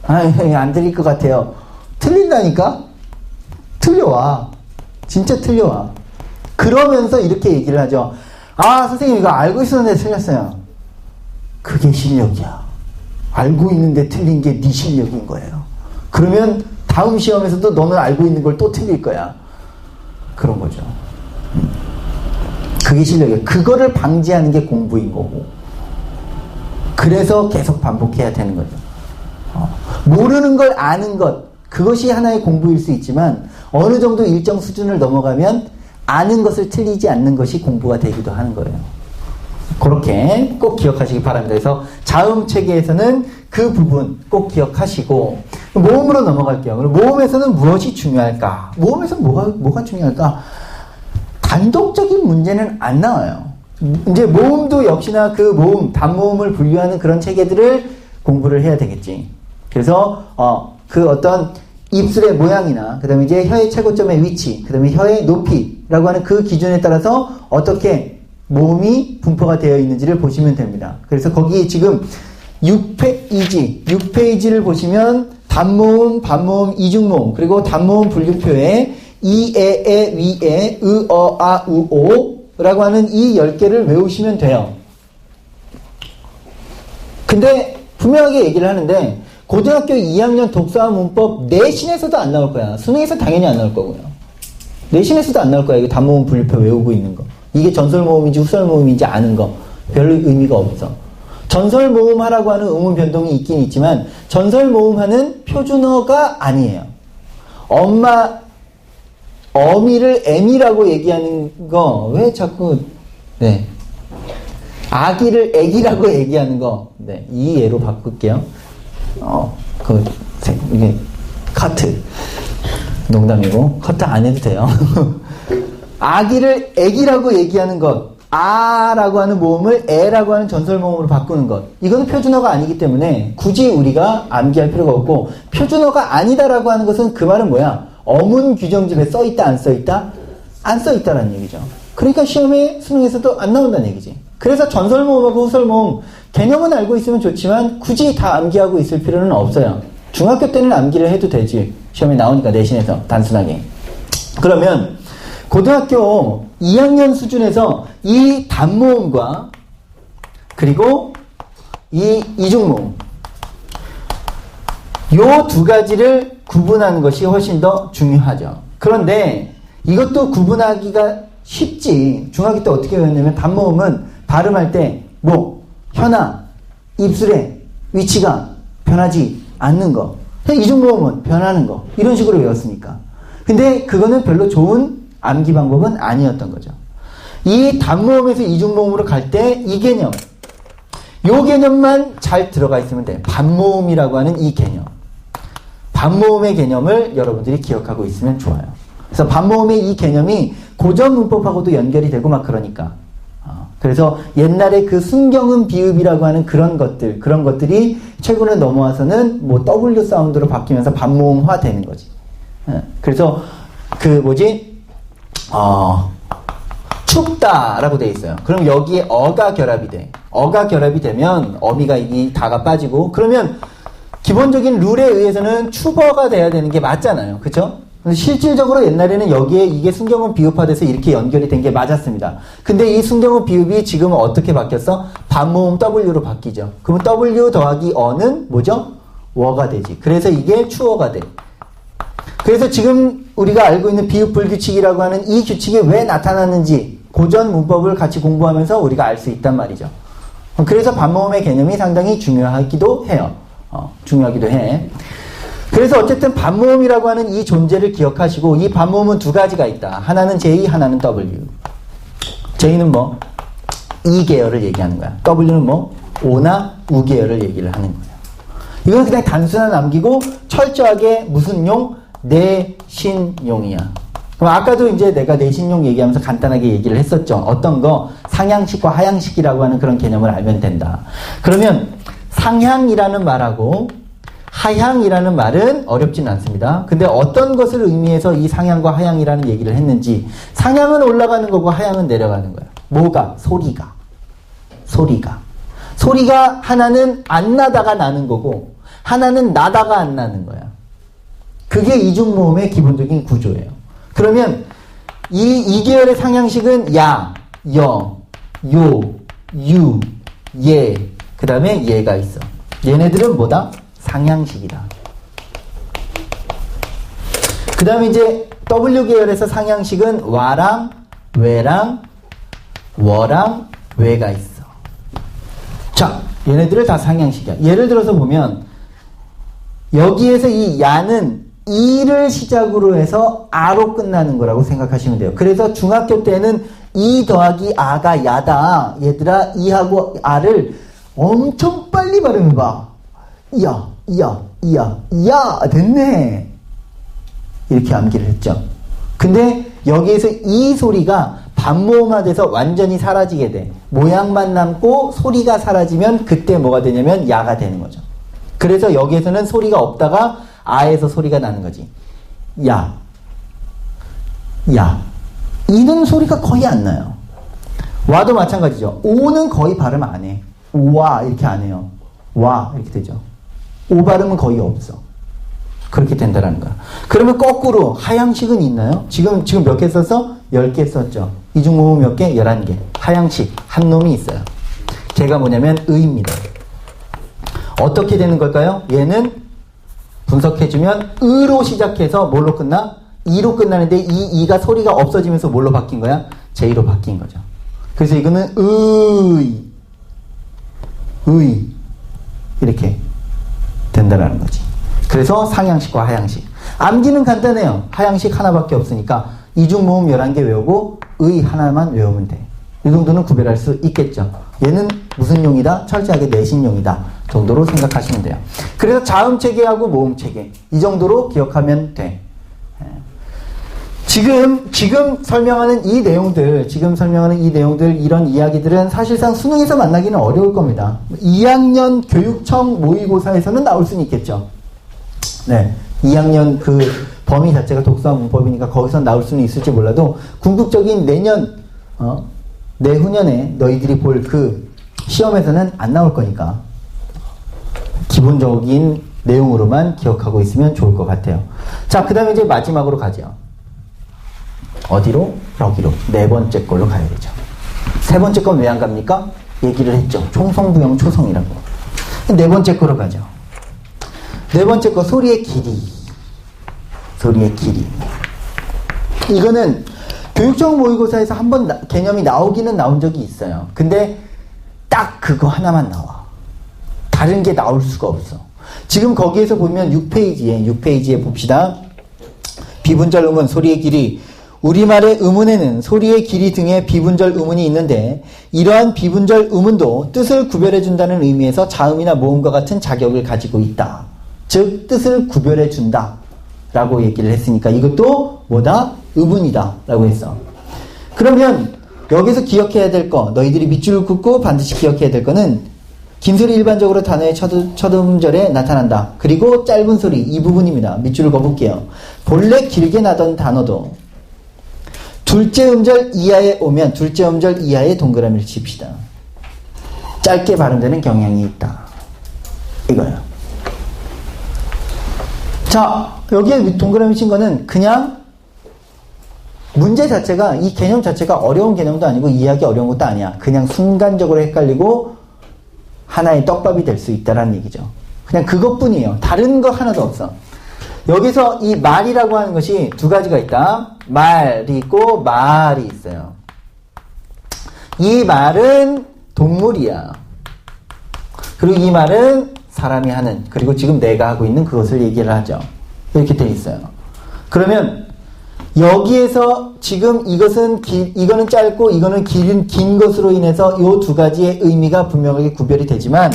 안 틀릴 것 같아요. 틀린다니까? 틀려와. 진짜 틀려와. 그러면서 이렇게 얘기를 하죠. 선생님 이거 알고 있었는데 틀렸어요. 그게 실력이야. 알고 있는데 틀린 게 네 실력인 거예요. 그러면 다음 시험에서도 너는 알고 있는 걸 또 틀릴 거야. 그런 거죠. 그게 실력이에요. 그거를 방지하는 게 공부인 거고. 그래서 계속 반복해야 되는 거죠. 모르는 걸 아는 것, 그것이 하나의 공부일 수 있지만 어느 정도 일정 수준을 넘어가면 아는 것을 틀리지 않는 것이 공부가 되기도 하는 거예요. 그렇게 꼭 기억하시기 바랍니다. 그래서 자음 체계에서는 그 부분 꼭 기억하시고 모음으로 넘어갈게요. 그럼 모음에서는 무엇이 중요할까? 모음에서 뭐가 중요할까? 단독적인 문제는 안 나와요. 이제 모음도 역시나 그 모음, 단모음을 분류하는 그런 체계들을 공부를 해야 되겠지. 그래서 그 어떤 입술의 모양이나 그 다음에 이제 혀의 최고점의 위치, 그 다음에 혀의 높이라고 하는 그 기준에 따라서 어떻게 모음이 분포가 되어 있는지를 보시면 됩니다. 그래서 거기 지금 6페이지를 보시면 단모음, 반모음, 이중모음, 그리고 단모음 분류표에 이, 에, 위, 에, 으, 아, 우, 오 라고 하는 이 10개를 외우시면 돼요. 근데 분명하게 얘기를 하는데 고등학교 2학년 독서와 문법 내신에서도 안 나올 거야. 수능에서 당연히 안 나올 거고요. 내신에서도 안 나올 거야. 이거 단모음 분류표 외우고 있는 거. 이게 전설모음인지 후설모음인지 아는 거. 별로 의미가 없어. 전설모음 하라고 하는 음운 변동이 있긴 있지만 전설모음하는 표준어가 아니에요. 어미를 애미라고 얘기하는 거 왜 자꾸 아기를 애기라고 얘기하는 거 이 예로 바꿀게요. 이게 커트 농담이고 커트 안 해도 돼요. 아기를 애기라고 얘기하는 것, 아라고 하는 모음을 에라고 하는 전설모음으로 바꾸는 것, 이거는 표준어가 아니기 때문에 굳이 우리가 암기할 필요가 없고, 표준어가 아니다라고 하는 것은 그 말은 뭐야? 어문 규정집에 써있다 안 써있다? 안 써있다라는 얘기죠. 그러니까 시험에 수능에서도 안 나온다는 얘기지. 그래서 전설모음하고 후설모음 개념은 알고 있으면 좋지만 굳이 다 암기하고 있을 필요는 없어요. 중학교 때는 암기를 해도 되지. 시험에 나오니까 내신에서 단순하게. 그러면 고등학교 2학년 수준에서 이 단모음과 그리고 이 이중모음 요 두 가지를 구분하는 것이 훨씬 더 중요하죠. 그런데 이것도 구분하기가 쉽지. 중학교 때 어떻게 배웠냐면 단모음은 발음할 때 혀나 입술의 위치가 변하지 않는 거. 이중모음은 변하는 거. 이런 식으로 외웠으니까. 근데 그거는 별로 좋은 암기 방법은 아니었던 거죠. 이 단모음에서 이중모음으로 갈 때 이 개념, 요 개념만 잘 들어가 있으면 돼. 반모음이라고 하는 이 개념. 반모음의 개념을 여러분들이 기억하고 있으면 좋아요. 그래서 반모음의 이 개념이 고전 문법하고도 연결이 되고 막 그러니까. 그래서 옛날에 그 순경음 비읍이라고 하는 그런 것들이 최근에 넘어와서는 W 사운드로 바뀌면서 반모음화 되는 거지. 그래서 춥다라고 돼 있어요. 그럼 여기에 어가 결합이 돼. 어가 결합이 되면 어미가 이 다가 빠지고, 그러면 기본적인 룰에 의해서는 추버가 돼야 되는 게 맞잖아요. 그쵸? 실질적으로 옛날에는 여기에 이게 순경음 비읍화돼서 이렇게 연결이 된 게 맞았습니다. 근데 이 순경음 비읍이 지금은 어떻게 바뀌었어? 반모음 W로 바뀌죠. 그러면 W 더하기 어는 뭐죠? 워가 되지. 그래서 이게 추어가 돼. 그래서 지금 우리가 알고 있는 비읍 불규칙이라고 하는 이 규칙이 왜 나타났는지 고전 문법을 같이 공부하면서 우리가 알 수 있단 말이죠. 그래서 반모음의 개념이 상당히 중요하기도 해요. 중요하기도 해. 그래서 어쨌든 반모음이라고 하는 이 존재를 기억하시고, 이 반모음은 두 가지가 있다. 하나는 J, 하나는 W. J는 이 계열을 얘기하는 거야. W는 오나 우 계열을 얘기를 하는 거야. 이건 그냥 단순한 암기고 철저하게 무슨 용? 내신용이야. 그럼 아까도 이제 내가 내신용 얘기하면서 간단하게 얘기를 했었죠. 어떤 거? 상향식과 하향식이라고 하는 그런 개념을 알면 된다. 그러면 상향이라는 말하고 하향이라는 말은 어렵진 않습니다. 근데 어떤 것을 의미해서 이 상향과 하향이라는 얘기를 했는지, 상향은 올라가는 거고 하향은 내려가는 거야. 뭐가? 소리가. 소리가 하나는 안 나다가 나는 거고 하나는 나다가 안 나는 거야. 그게 이중모음의 기본적인 구조예요. 그러면 이 계열의 상향식은 야, 여, 요, 유, 예, 그 다음에 예가 있어. 얘네들은 뭐다? 상향식이다. 그 다음에 이제 W 계열에서 상향식은 와랑, 외랑, 워랑, 외가 있어. 자, 얘네들을 다 상향시켜. 예를 들어서 보면 여기에서 이 야는 이를 시작으로 해서 아로 끝나는 거라고 생각하시면 돼요. 그래서 중학교 때는 이 더하기 아가 야다. 얘들아 이하고 아를 엄청 빨리 발음해봐. 야 됐네. 이렇게 암기를 했죠. 근데 여기에서 이 소리가 반모음화돼서 완전히 사라지게 돼. 모양만 남고 소리가 사라지면 그때 뭐가 되냐면 야가 되는 거죠. 그래서 여기에서는 소리가 없다가 아에서 소리가 나는 거지. 야. 이는 소리가 거의 안 나요. 와도 마찬가지죠. 오는 거의 발음 안 해. 와 이렇게 안 해요. 와 이렇게 되죠. 오 발음은 거의 없어. 그렇게 된다라는 거야. 그러면 거꾸로 하향식은 있나요? 지금 몇 개 썼어? 10개 썼죠. 이중모음 몇 개? 11개. 하향식 한 놈이 있어요. 걔가 뭐냐면 의입니다. 어떻게 되는 걸까요? 얘는 분석해주면 의로 시작해서 뭘로 끝나? 이로 끝나는데 이가 소리가 없어지면서 뭘로 바뀐 거야? 제이로 바뀐 거죠. 그래서 이거는 의 이렇게 된다라는 거지. 그래서 상향식과 하향식. 암기는 간단해요. 하향식 하나밖에 없으니까 이중모음 11개 외우고 의 하나만 외우면 돼. 이 정도는 구별할 수 있겠죠. 얘는 무슨 용이다? 철저하게 내신용이다 정도로 생각하시면 돼요. 그래서 자음체계하고 모음체계 이 정도로 기억하면 돼. 지금 설명하는 이 내용들, 이런 이야기들은 사실상 수능에서 만나기는 어려울 겁니다. 2학년 교육청 모의고사에서는 나올 수는 있겠죠. 네. 2학년 그 범위 자체가 독서와 문법이니까 거기서 나올 수는 있을지 몰라도 궁극적인 내후년에 너희들이 볼 그 시험에서는 안 나올 거니까 기본적인 내용으로만 기억하고 있으면 좋을 것 같아요. 자, 그 다음에 이제 마지막으로 가죠. 어디로? 여기로. 네 번째 걸로 가야 되죠. 세 번째 건 왜 안 갑니까? 얘기를 했죠. 총성부형 초성이라고. 네 번째 거로 가죠. 네 번째 거 소리의 길이. 이거는 교육청 모의고사에서 한번 개념이 나오기는 나온 적이 있어요. 근데 딱 그거 하나만 나와. 다른 게 나올 수가 없어. 지금 거기에서 보면 6페이지에 봅시다. 비분절 음은 소리의 길이. 우리말의 음운에는 소리의 길이 등의 비분절 음운이 있는데 이러한 비분절 음운도 뜻을 구별해준다는 의미에서 자음이나 모음과 같은 자격을 가지고 있다. 즉 뜻을 구별해준다 라고 얘기를 했으니까 이것도 뭐다? 음운이다 라고 했어. 그러면 여기서 기억해야 될 거, 너희들이 밑줄을 긋고 반드시 기억해야 될 거는 긴 소리 일반적으로 단어의 첫 음절에 나타난다. 그리고 짧은 소리 이 부분입니다. 밑줄을 그어볼게요. 본래 길게 나던 단어도 둘째 음절 이하에 오면 둘째 음절 이하에 동그라미를 칩시다. 짧게 발음되는 경향이 있다. 이거예요. 자, 여기에 동그라미 친 거는 그냥 문제 자체가, 이 개념 자체가 어려운 개념도 아니고 이해하기 어려운 것도 아니야. 그냥 순간적으로 헷갈리고 하나의 떡밥이 될 수 있다라는 얘기죠. 그냥 그것뿐이에요. 다른 거 하나도 없어. 여기서 이 말이라고 하는 것이 두 가지가 있다. 말이 있고 말이 있어요. 이 말은 동물이야. 그리고 이 말은 사람이 하는, 그리고 지금 내가 하고 있는 그것을 얘기를 하죠. 이렇게 돼 있어요. 그러면 여기에서 지금 이거는 짧고 이거는 긴 것으로 인해서 이 두 가지의 의미가 분명하게 구별이 되지만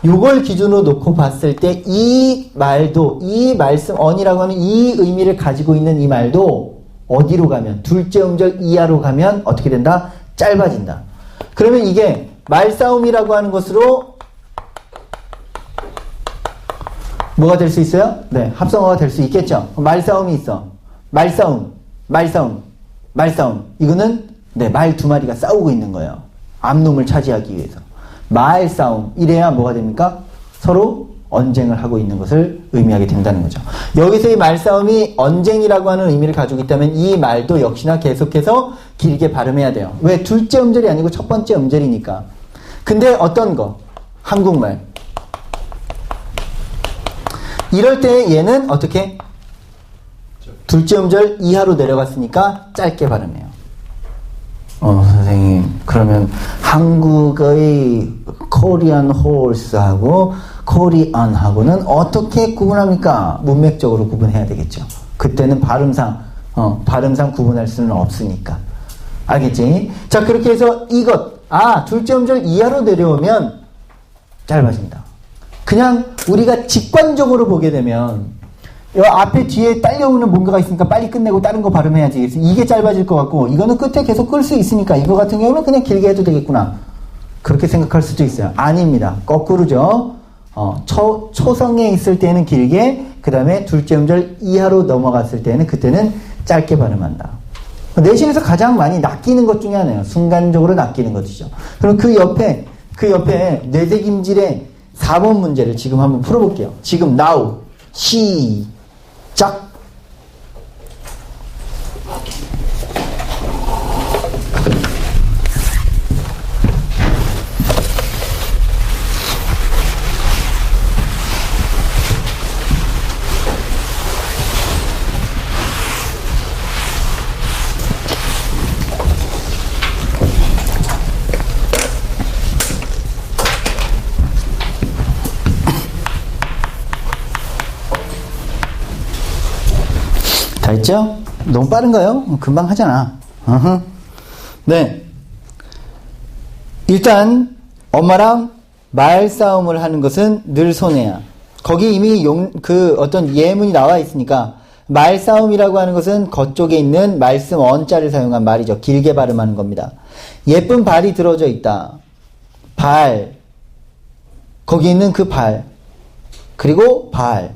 요걸 기준으로 놓고 봤을 때 이 말도, 이 말씀, 언이라고 하는 이 의미를 가지고 있는 이 말도 어디로 가면, 둘째 음절 이하로 가면 어떻게 된다? 짧아진다. 그러면 이게 말싸움이라고 하는 것으로 뭐가 될 수 있어요? 네, 합성어가 될 수 있겠죠. 말싸움이 있어. 말싸움. 이거는 네, 말 두 마리가 싸우고 있는 거예요. 앞놈을 차지하기 위해서. 말싸움. 이래야 뭐가 됩니까? 서로 언쟁을 하고 있는 것을 의미하게 된다는 거죠. 여기서 이 말싸움이 언쟁이라고 하는 의미를 가지고 있다면 이 말도 역시나 계속해서 길게 발음해야 돼요. 왜? 둘째 음절이 아니고 첫 번째 음절이니까. 근데 어떤 거? 한국말. 이럴 때 얘는 어떻게? 둘째 음절 이하로 내려갔으니까 짧게 발음해요. 선생님, 그러면 한국의 코리안 홀스하고 코리안하고는 어떻게 구분합니까? 문맥적으로 구분해야 되겠죠. 그때는 발음상 구분할 수는 없으니까. 알겠지? 자, 그렇게 해서 이것, 둘째 음절 이하로 내려오면 짧아진다. 그냥 우리가 직관적으로 보게 되면 요 앞에 뒤에 딸려오는 뭔가가 있으니까 빨리 끝내고 다른 거 발음해야지. 이게 짧아질 것 같고 이거는 끝에 계속 끌 수 있으니까 이거 같은 경우는 그냥 길게 해도 되겠구나. 그렇게 생각할 수도 있어요. 아닙니다. 거꾸로죠. 초성에 있을 때는 길게, 그 다음에 둘째 음절 이하로 넘어갔을 때는 그때는 짧게 발음한다. 내신에서 가장 많이 낚이는 것 중에 하나예요. 순간적으로 낚이는 것이죠. 그럼 그 옆에 뇌세김질의 4번 문제를 지금 한번 풀어볼게요. 지금 now 시작. 다 했죠? 너무 빠른가요? 금방 하잖아. 네. 일단 엄마랑 말싸움을 하는 것은 늘 손해야. 거기 이미 어떤 예문이 나와 있으니까 말싸움이라고 하는 것은 겉쪽에 있는 말씀 언자를 사용한 말이죠. 길게 발음하는 겁니다. 예쁜 발이 들어져 있다. 발. 거기 있는 그 발. 그리고 발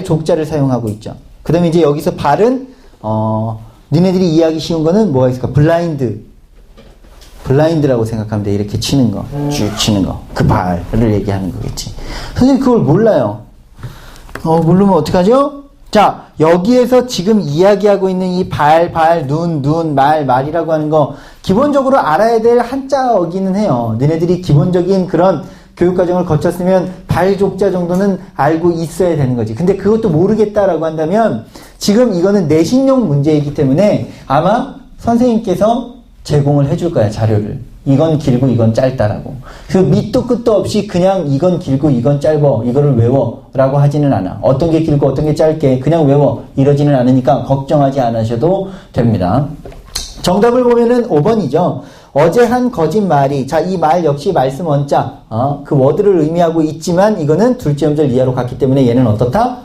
족자를 사용하고 있죠. 그 다음에 이제 여기서 발은, 니네들이 이해하기 쉬운 거는 뭐가 있을까? 블라인드라고 생각하면 돼. 이렇게 치는 거. 쭉 치는 거. 그 발을 얘기하는 거겠지. 선생님, 그걸 몰라요. 모르면 어떡하죠? 자, 여기에서 지금 이야기하고 있는 이 발, 눈, 말이라고 하는 거, 기본적으로 알아야 될 한자어기는 해요. 니네들이 기본적인 그런 교육과정을 거쳤으면 발족자 정도는 알고 있어야 되는 거지. 근데 그것도 모르겠다라고 한다면 지금 이거는 내신용 문제이기 때문에 아마 선생님께서 제공을 해줄 거야, 자료를. 이건 길고 이건 짧다라고. 그 밑도 끝도 없이 그냥 이건 길고 이건 짧어, 이거를 외워 라고 하지는 않아. 어떤 게 길고 어떤 게 짧게 그냥 외워 이러지는 않으니까 걱정하지 않으셔도 됩니다. 정답을 보면은 5번이죠. 어제 한 거짓말이, 자, 이 말 역시 말씀 원자, 그 워드를 의미하고 있지만 이거는 둘째 음절 이하로 갔기 때문에 얘는 어떻다?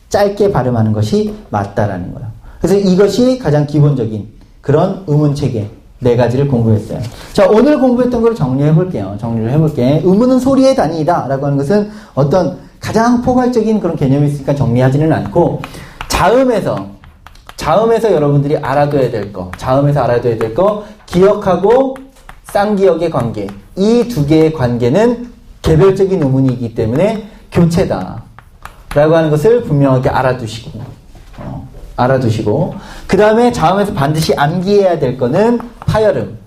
짧게 발음하는 것이 맞다라는 거예요. 그래서 이것이 가장 기본적인 그런 의문체계 4가지를 공부했어요. 자, 오늘 공부했던 걸 정리를 해볼게. 의문은 소리의 단위이다 라고 하는 것은 어떤 가장 포괄적인 그런 개념이 있으니까 정리하지는 않고, 자음에서 여러분들이 알아둬야 될 거, 기억하고 쌍기역의 관계, 이 2개의 관계는 개별적인 의문이기 때문에 교체다 라고 하는 것을 분명하게 알아두시고, 그 다음에 자음에서 반드시 암기해야 될 거는 파열음.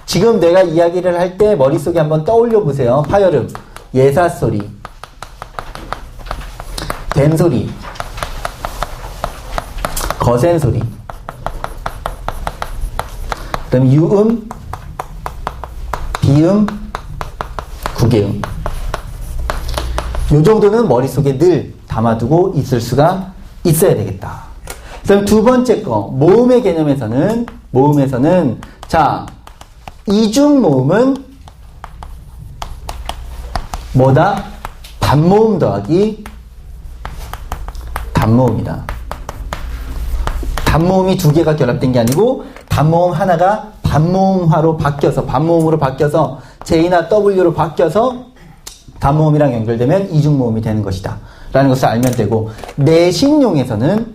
지금 내가 이야기를 할 때 머릿속에 한번 떠올려 보세요. 파열음, 예사소리, 뱀소리, 거센소리, 그 다음에 유음, 비음, 구개음. 요 정도는 머릿속에 늘 담아두고 있을 수가 있어야 되겠다. 그 다음 두 번째 거, 모음의 개념에서는, 자, 이중 모음은 뭐다? 단모음 더하기 단모음이다. 단모음이 2개가 결합된 게 아니고 단모음 하나가 반모음으로 바뀌어서 J나 W로 바뀌어서 단모음이랑 연결되면 이중모음이 되는 것이다 라는 것을 알면 되고, 내신용에서는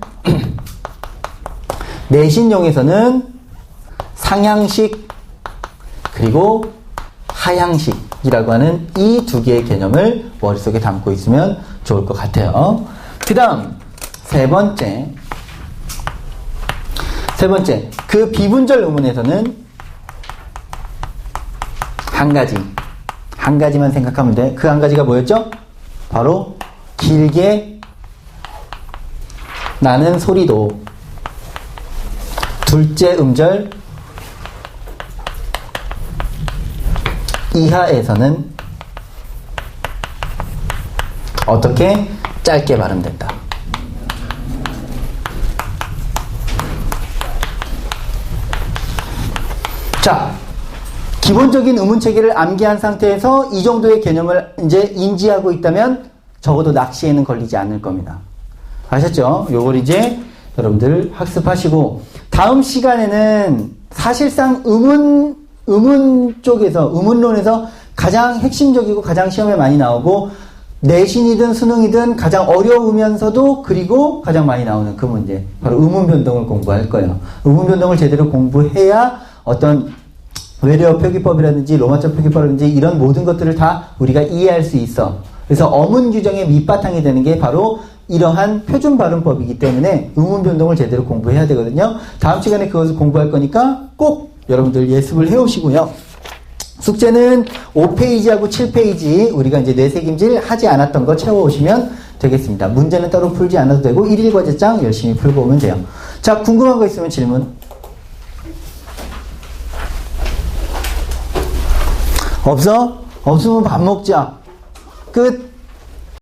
상향식 그리고 하향식이라고 하는 이 2개의 개념을 머릿속에 담고 있으면 좋을 것 같아요. 그 다음 세 번째, 그 비분절 의문에서는 한 가지만 생각하면 돼. 그 한 가지가 뭐였죠? 바로 길게 나는 소리도 둘째 음절 이하에서는 어떻게? 짧게 발음됐다. 자, 기본적인 의문체계를 암기한 상태에서 이 정도의 개념을 이제 인지하고 있다면 적어도 낚시에는 걸리지 않을 겁니다. 아셨죠? 요걸 이제 여러분들 학습하시고, 다음 시간에는 사실상 의문 쪽에서, 의문론에서 가장 핵심적이고 가장 시험에 많이 나오고, 내신이든 수능이든 가장 어려우면서도 그리고 가장 많이 나오는 그 문제, 바로 의문 변동을 공부할 거예요. 의문 변동을 제대로 공부해야 어떤 외래어 표기법이라든지 로마자 표기법이라든지 이런 모든 것들을 다 우리가 이해할 수 있어. 그래서 어문 규정의 밑바탕이 되는 게 바로 이러한 표준 발음법이기 때문에 의문 변동을 제대로 공부해야 되거든요. 다음 시간에 그것을 공부할 거니까 꼭 여러분들 예습을 해오시고요. 숙제는 5페이지하고 7페이지 우리가 이제 뇌새김질 하지 않았던 거 채워오시면 되겠습니다. 문제는 따로 풀지 않아도 되고 1일 과제장 열심히 풀고 오면 돼요. 자, 궁금한 거 있으면 질문. 없어? 없으면 밥 먹자. 끝.